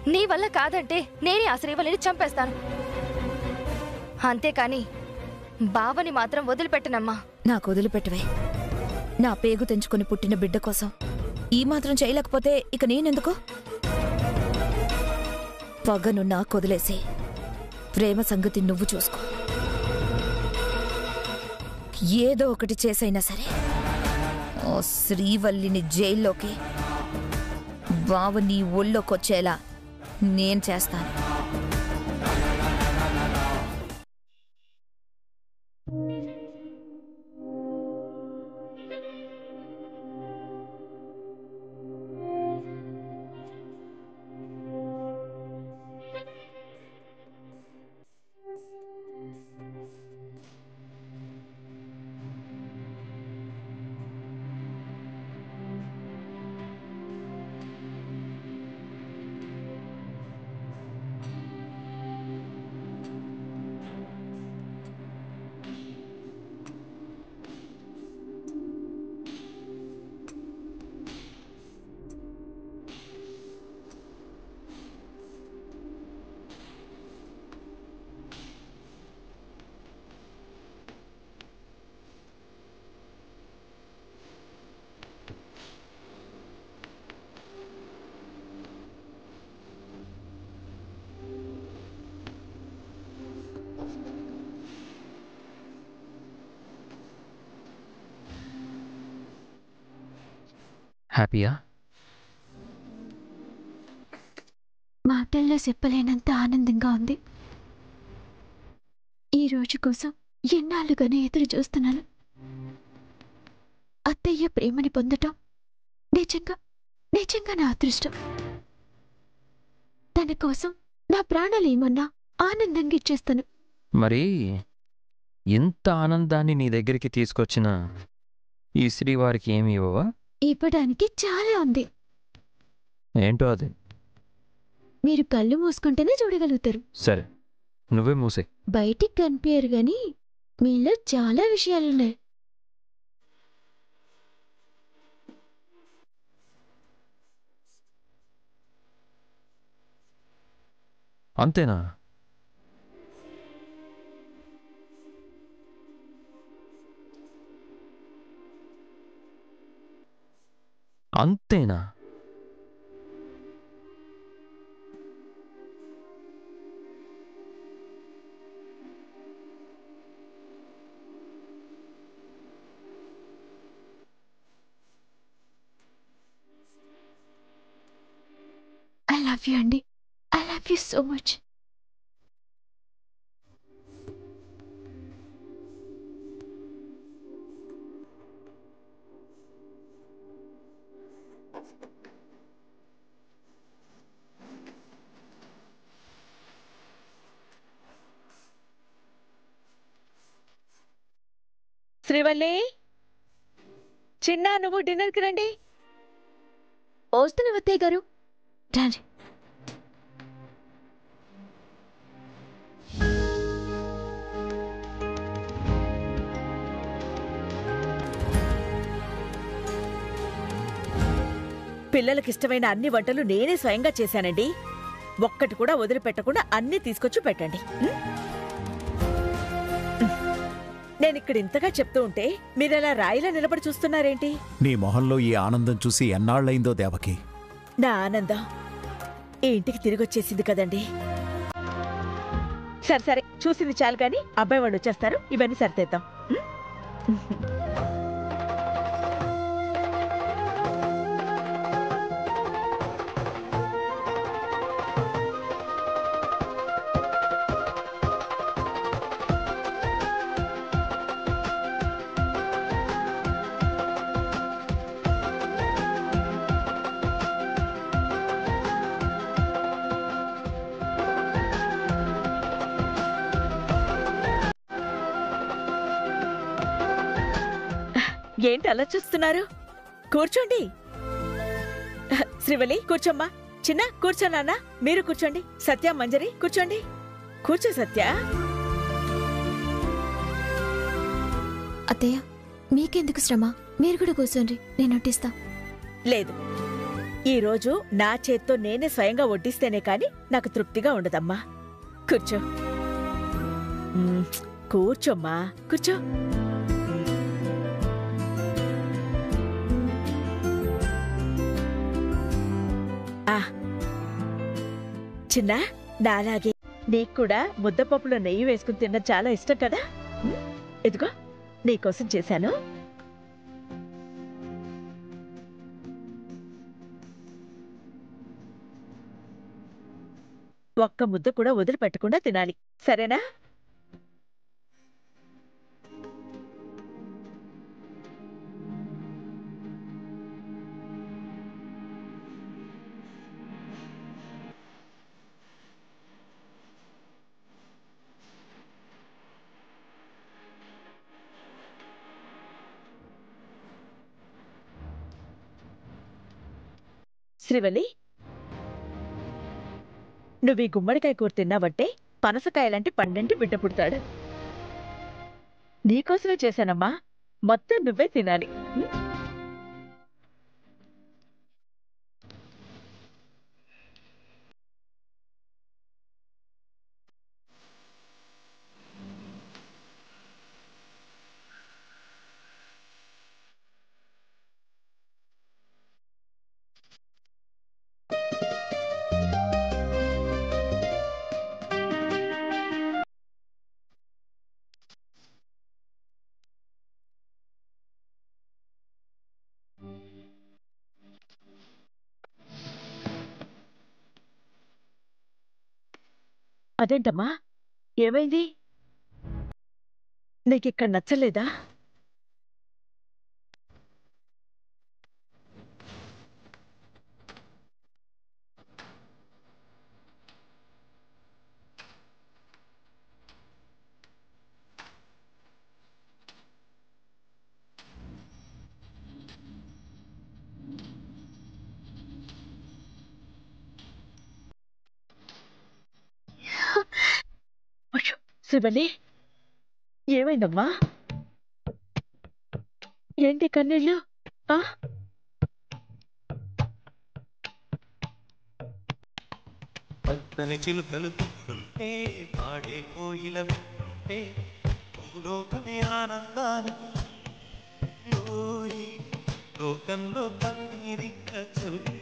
నీ వల్ల కాదంటే నేనే ఆ శ్రీవల్లిని చంపేస్తాను. అంతేకాని బావని మాత్రం వదిలిపెట్టనమ్మా. నాకు వదిలిపెట్టవే. నా పేగు తెంచుకుని పుట్టిన బిడ్డ కోసం ఈ మాత్రం చేయలేకపోతే ఇక నేనెందుకు? పగను నాకు వదిలేసి ప్రేమ సంగతి నువ్వు చూసుకో. ఏదో ఒకటి చేసైనా సరే ఓ శ్రీవల్లిని జైల్లోకి బావ నీ ఒళ్ళోకొచ్చేలా నేను చేస్తాను. హ్యాపీయా? మాటల్లో చెప్పలేనంత ఆనందంగా ఉంది. ఈ రోజు కోసం ఎన్నాళ్ళుగానే ఎదురు చూస్తున్నాను. అత్తయ్య ప్రేమని పొందటం నిజంగా నా అదృష్టం. తన కోసం నా ప్రాణాలు ఏమన్నా ఆనందంగా ఇచ్చేస్తాను. మరి ఇంత ఆనందాన్ని నీ దగ్గరికి తీసుకొచ్చిన ఈ శ్రీవారికి ఏమి ఇవ్వవా? ఇవ్వడానికి చాలా ఉంది. ఏంటో అది? మీరు కళ్ళు మూసుకుంటేనే చూడగలుగుతారు. సరే, నువ్వే మూసే. బయటికి కనిపించరు గాని మీలో చాలా విషయాలున్నాయి. అంతేనా? అంతేనా? ఐ లవ్ యూ అండి. I love you so much. Srivalli, చిన్న నువ్వు డిన్నర్కి రండి. వస్తున్న అత్తయ్య గారు రండి. పిల్లలకిష్టమైన అన్ని వంటలు నేనే స్వయంగా చేశానండి. ఒక్కటి కూడా వదిలిపెట్టకుండా అన్నీ తీసుకొచ్చి పెట్టండి. నేనిక్కడ ఇంతగా చెప్తూ ఉంటే మీరలా రాయిలా నిలబడి చూస్తున్నారేంటి? నీ మొహంలో ఈ ఆనందం చూసి ఎన్నాళ్ళైందో దేవకి. నా ఆనందం ఈ ఇంటికి తిరిగొచ్చేసింది కదండి. సరే సరే, చూసింది చాలు కానీ అబ్బాయి వాళ్ళు వచ్చేస్తారు, ఇవన్నీ సరితేద్దాం. ఏంటి అలా చూస్తున్నారు? కూర్చోండి. శ్రీవల్లి కూర్చోమ్మా. చిన్న కూర్చో నాన్న. మీరు కూర్చోండి. సత్య, మంజరి కూర్చోండి. కూర్చో సత్య. అత్తయ్య మీకెందుకు శ్రమ? మీరు కూడా కూర్చోండి, నేను వడ్డిస్తా. లేదు, ఈరోజు నా చేత్తో నేనే స్వయంగా వడ్డిస్తేనే కాని నాకు తృప్తిగా ఉండదమ్మా. కూర్చో. కూర్చోమ్మా, కూర్చో. చిన్న, నాలాగే నీకు కూడా ముద్దపప్పులో నెయ్యి వేసుకుని తిన్న చాలా ఇష్టం కదా. ఇదిగో నీకోసం చేశాను. ఒక్క ముద్ద కూడా వదిలిపెట్టకుండా తినాలి, సరేనా? శ్రీవల్లి, నువ్వు ఈ గుమ్మడికాయ కూర తిన్నావంటే పనసకాయలాంటి పండంటి బిడ్డ పుడతాడు. నీకోసమే చేశానమ్మా, మొత్తం నువ్వే తినాలి. అదేంటమ్మా, ఏమైంది? నీకిక్కడ నచ్చలేదా? శివని, ఏమైందమ్మా? ఏంటి కన్నీళ్ళు? పచ్చని చిలుకలు తింటుంటే పాడే కోయిల వింటుంటే లోకమే ఆనందానికి లోకంలో కన్నీరింక చదువు.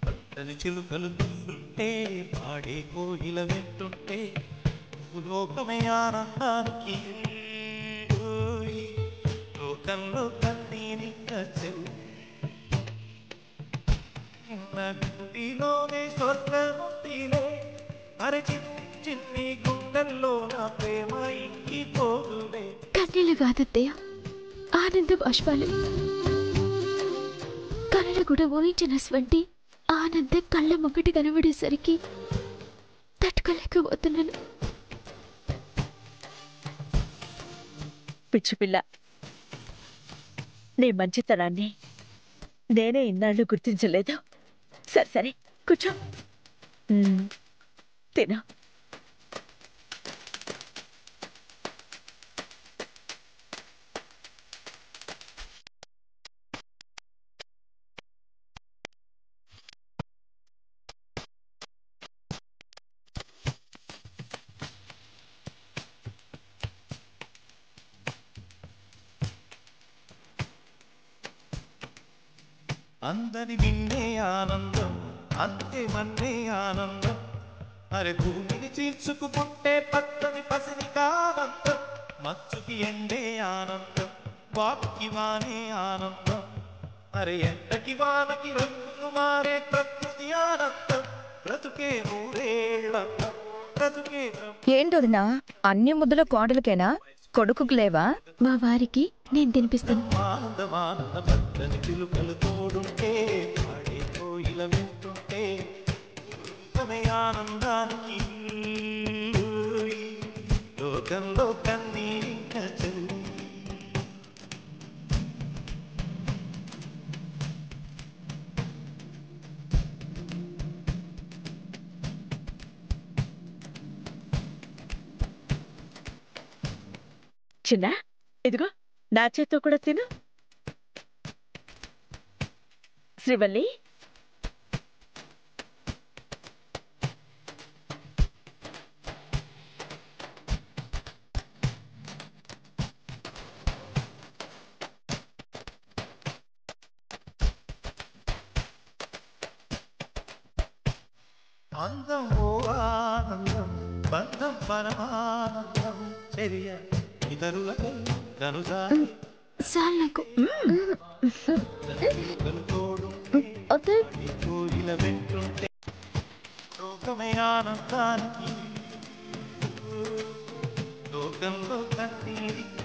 పచ్చని చిలుకలు తింటుంటే పాడే కోయిల వింటుంటే లోకమే ఆనందానికి లోకంలో కన్నీరింక చదువు. గుండెలోనే స్వర్గముందిలే, అరే చిన్ని గుండెల్లో నా ప్రేమ ఇంకిపోదులే. కన్నీళ్ళు కాదత్తయ్య, ఆనంద బాష్పాలు. కళ్ళ కూడా ఊహించిన స్వంటి ఆనంద కళ్ళ మొక్కటి కనబడేసరికి తట్టుకోలేకపోతున్నాను. పిచ్చిపిల్ల, నీ మంచితనాన్ని నేనే ఇన్నాళ్ళు గుర్తించలేదు. సరే సరే, కూర్చో, తిను. అందరి విన్నే ఆనందం, అంతే మన్నే ఆనందం. అరే భూమిని చీల్చుకుపుట్టే పచ్చని పసినికి ఆనందం, మచ్చుకి ఎండే ఆనందం, వాపుకి వానే ఆనందం. అరే ఎండకి వానకి రంగులు మారే ప్రకృతి ఆనందం, బ్రతుకే నూరేళ్ళందం, బ్రతుకే. ఏంటొదినా, అన్ని ముద్దల కోడలకేనా, కొడుకుకు లేవా? మా వారికి నేను తినిపిస్తాను. ఆనందమానంద పచ్చని చిలుకలు తోడుంటే పాడే కోయిల వింటుంటే లోకమే ఆనందానికి లోకంలో కన్నీరింక చల్లి. చిన్న, ఇదిగో నా చేత్తో కూడా తిను. శ్రీవల్లి, అందం ఓ ఆనందం, బంధం పరమానందం, చర్య ఇతరులకై కనుజారి చాలు నాకు. తోడుంటే వద్దు. కోయిల వెంటుంటే లోకమే ఆనందానికి, లోకంలో కన్నీరిక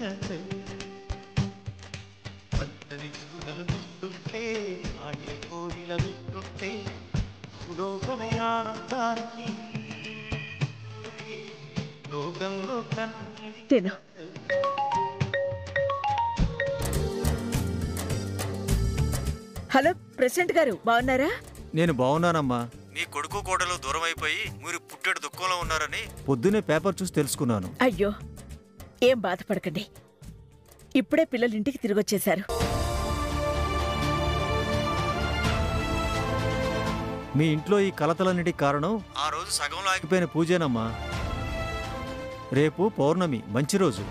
పచ్చని చూడలు వింటుంటే, ఆడే కోయిల వింటుంటే లోకమే ఆనందానికి, లోకంలో కన్నీరిక తిను. హలో ప్రెసిడెంట్ గారు, బాగున్నారా? నేను బాగున్నానమ్మా. మీ కొడుకు కోడలు దూరం అయిపోయి మీరు పుట్టెడు దుఃఖంలో ఉన్నారని పొద్దునే పేపర్ చూసి తెలుసుకున్నాను. అయ్యో, ఏం బాధపడకండి. ఇప్పుడే పిల్లలు ఇంటికి తిరిగొచ్చేశారు. మీ ఇంట్లో ఈ కలతలన్నిటికి కారణం ఆ రోజు సగంలో ఆగిపోయిన పూజేనమ్మా. రేపు పౌర్ణమి, మంచి రోజు.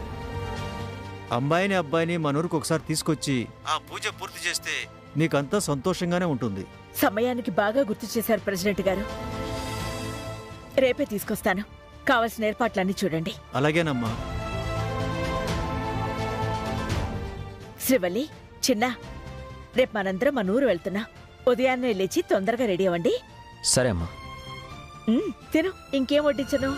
అమ్మాయిని అబ్బాయిని మన ఊరికి ఒకసారి తీసుకొచ్చి ఆ పూజ పూర్తి చేస్తే నీకంతా సంతోషంగానే ఉంటుంది. సమయానికి బాగా గుర్తు చేశారు ప్రెసిడెంట్ గారు. రేపే తీసుకొస్తాను. కావలసిన ఏర్పాట్లన్నీ చూడండి. అలాగేనమ్మా. శ్రీవల్లి, చిన్న, రేపు మనందరం మన ఊరు వెళ్తున్నా. ఉదయాన్నే లేచి తొందరగా రెడీ అవ్వండి. సరే అమ్మా. తిను. ఇంకేం వడ్డించను?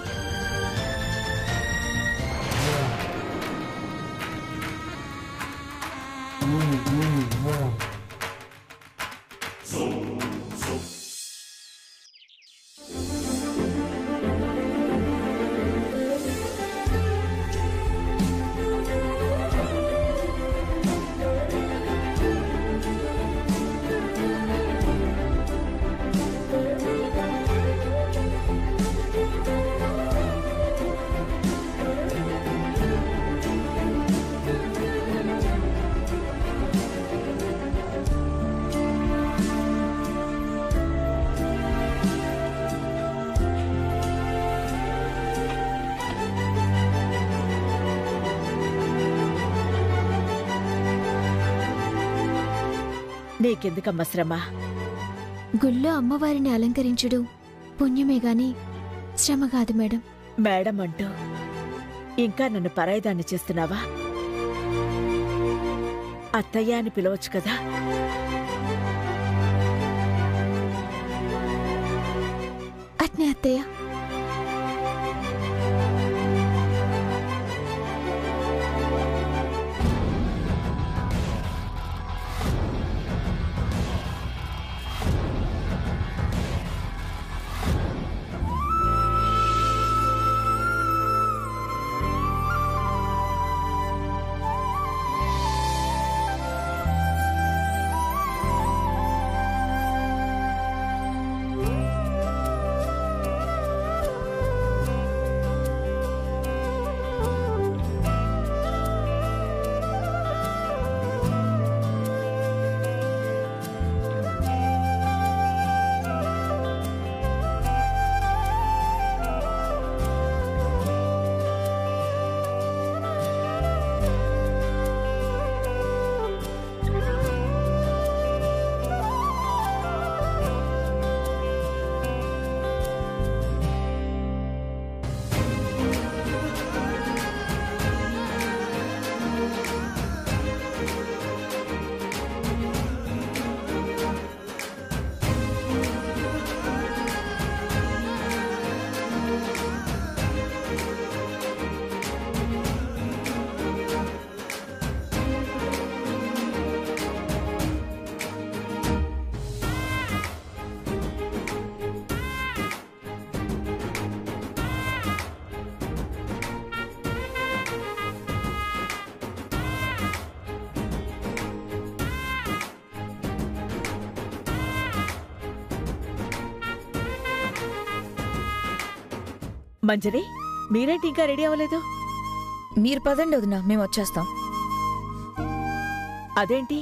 నీకెందుకమ్మ శ్రమ? గుళ్ళో అమ్మవారిని అలంకరించడం పుణ్యమే గాని శ్రమ కాదు మేడం. మేడం అంటూ ఇంకా నన్ను పరాయిదాన్ని చేస్తున్నావా? అత్తయ్య అని పిలవచ్చు కదా. అట్నే అత్తయ్య. మంజరి, మీరేంటి ఇంకా రెడీ అవ్వలేదు? మీరు పదండి వదినా, మేము వచ్చేస్తాం. అదేంటి,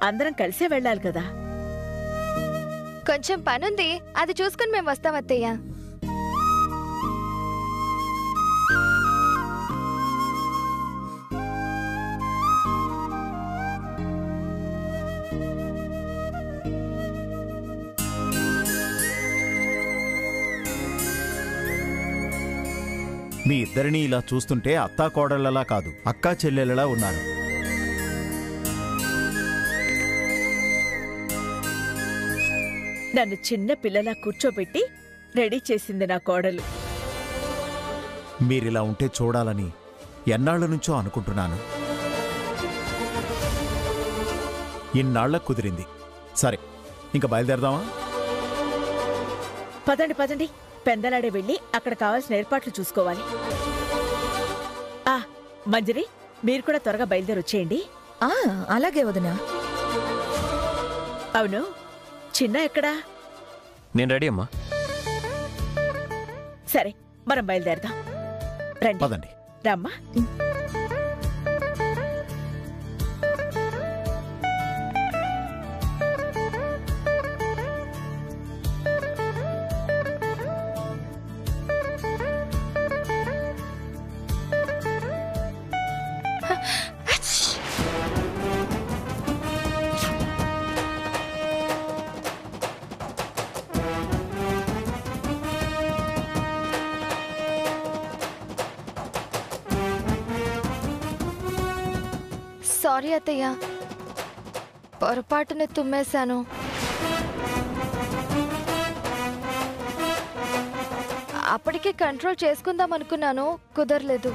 అందరం కలిసే వెళ్ళాలి కదా. కొంచెం పనుంది, అది చూసుకుని మేము వస్తాం అత్తయ్య. మీ ఇద్దరిని ఇలా చూస్తుంటే అత్తా కోడళ్ళలా కాదు, అక్కా చెల్లెలలా ఉన్నారు. నన్ను చిన్న పిల్లలా కూర్చోబెట్టి రెడీ చేసింది నా కోడలు. మీరిలా ఉంటే చూడాలని ఎన్నాళ్ల నుంచో అనుకుంటున్నాను. ఇన్నాళ్ల కుదిరింది. సరే, ఇంక బయలుదేరదామా? పదండి పదండి, పెందలాడే వెళ్ళి అక్కడ కావాల్సిన ఏర్పాట్లు చూసుకోవాలి. మంజరి, మీరు కూడా త్వరగా బయలుదేరొచ్చేయండి. అలాగే వదినా. అవును, చిన్న ఎక్కడా? నేను రెడీ అమ్మా. సరే, మనం బయలుదేరదాం. రండి. పదండి. రమ్మా. సారీ అత్తయ్య, పొరపాటున తుమ్మేశాను. అప్పటికే కంట్రోల్ చేసుకుందాం అనుకున్నాను, కుదరలేదు.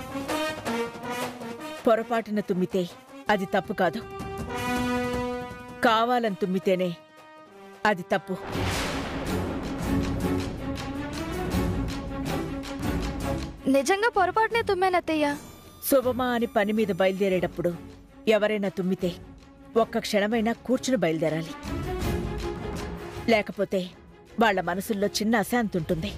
పొరపాటున తుమ్మితే అది తప్పు కాదు, కావాలని తుమ్మితేనే అది తప్పు. నిజంగా పొరపాటునే తుమ్మానత్తయ్య. శుభమా అని పని మీద బయలుదేరేటప్పుడు ఎవరైనా తుమ్మితే ఒక్క క్షణమైనా కూర్చుని బయలుదేరాలి. లేకపోతే వాళ్ల మనసుల్లో చిన్న అశాంతి ఉంటుంది.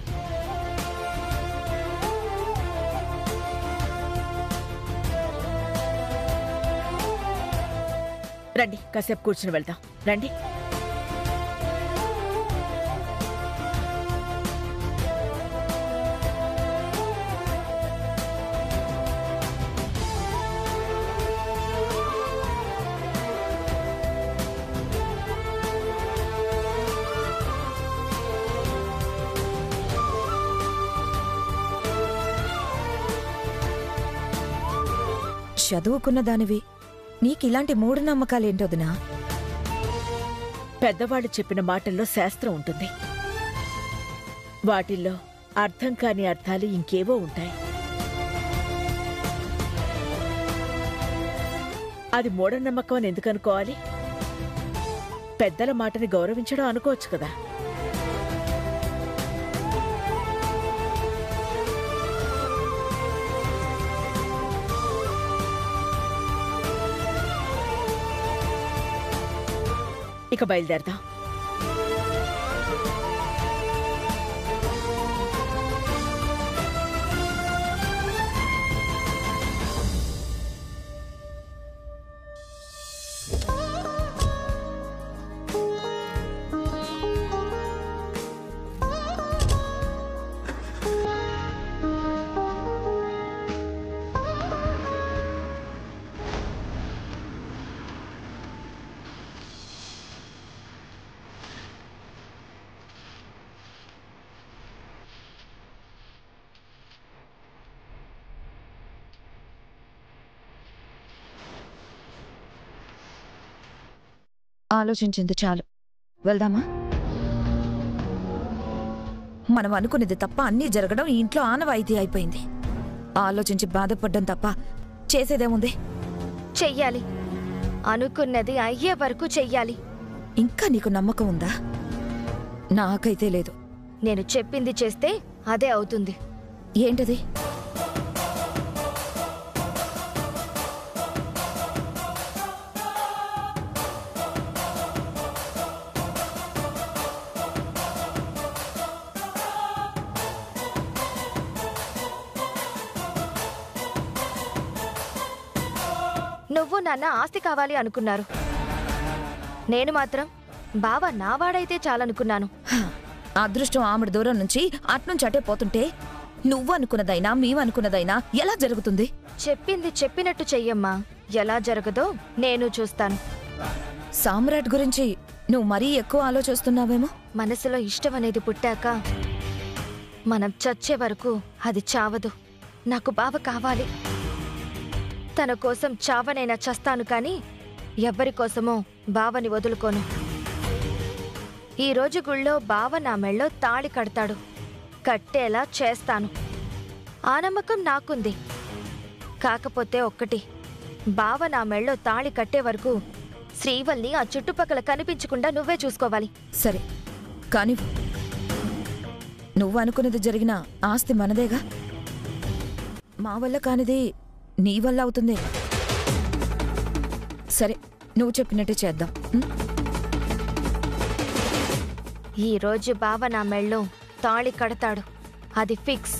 రండి, కాసేపు కూర్చుని వెళ్దాం. రండి. చదువుకున్న దానివి, నీకిలాంటి మూఢనమ్మకాలేంటొదినా? పెద్దవాళ్ళు చెప్పిన మాటల్లో శాస్త్రం ఉంటుంది, వాటిల్లో అర్థం కాని అర్థాలు ఇంకేవో ఉంటాయి. అది మూఢనమ్మకం అని ఎందుకు అనుకోవాలి? పెద్దల మాటని గౌరవించడం అనుకోవచ్చు కదా. ఇక బయలుదేరదాం. ఆలోచించింది చాలు, వెళ్దామా? మనం అనుకునేది తప్ప అన్నీ జరగడం ఈ ఇంట్లో ఆనవాయితీ అయిపోయింది. ఆలోచించి బాధపడ్డం తప్ప చేసేదేముంది? చెయ్యాలి, అనుకున్నది అయ్యే వరకు చెయ్యాలి. ఇంకా నీకు నమ్మకం ఉందా? నాకైతే లేదు. నేను చెప్పింది చేస్తే అదే అవుతుంది. ఏంటది? నువ్వు నాన్న ఆస్తి కావాలి అనుకున్నారు, నేను మాత్రం బావ నావాడైతే చాలనుకున్నాను. అదృష్టం ఆమెడు దూరం నుంచి అట్నుంచి అటే పోతుంటే నువ్వు అనుకున్నదైనా మేమనుకున్నదైనా ఎలా జరుగుతుంది? చెప్పింది చెప్పినట్టు చెయ్యమ్మా. ఎలా జరగదో నేను చూస్తాను. సామ్రాట్ గురించి నువ్వు మరీ ఎక్కువ ఆలోచిస్తున్నావేమో. మనసులో ఇష్టం అనేది పుట్టాక మనం చచ్చే వరకు అది చావదు. నాకు బావ కావాలి. తన కోసం చావనైనా చస్తాను, కానీ ఎవ్వరి కోసమో బావని వదులుకోను. ఈరోజు గుళ్ళో బావ నా మెళ్ళో తాళి కడతాడు. కట్టేలా చేస్తాను. ఆ నమ్మకం నాకుంది. కాకపోతే ఒక్కటి, బావ నా మెళ్ళో తాళి కట్టే వరకు శ్రీవల్ని ఆ చుట్టుపక్కల కనిపించకుండా నువ్వే చూసుకోవాలి. సరే, కాని నువ్వు అనుకున్నది జరిగిన ఆస్తి మనదేగా. మా వల్ల కానిది నీ వల్ల అవుతుంది. సరే, నువ్వు చెప్పినట్టే చేద్దాం. ఈరోజు బావ నా మెళ్ళో తాళి కడతాడు. అది ఫిక్స్.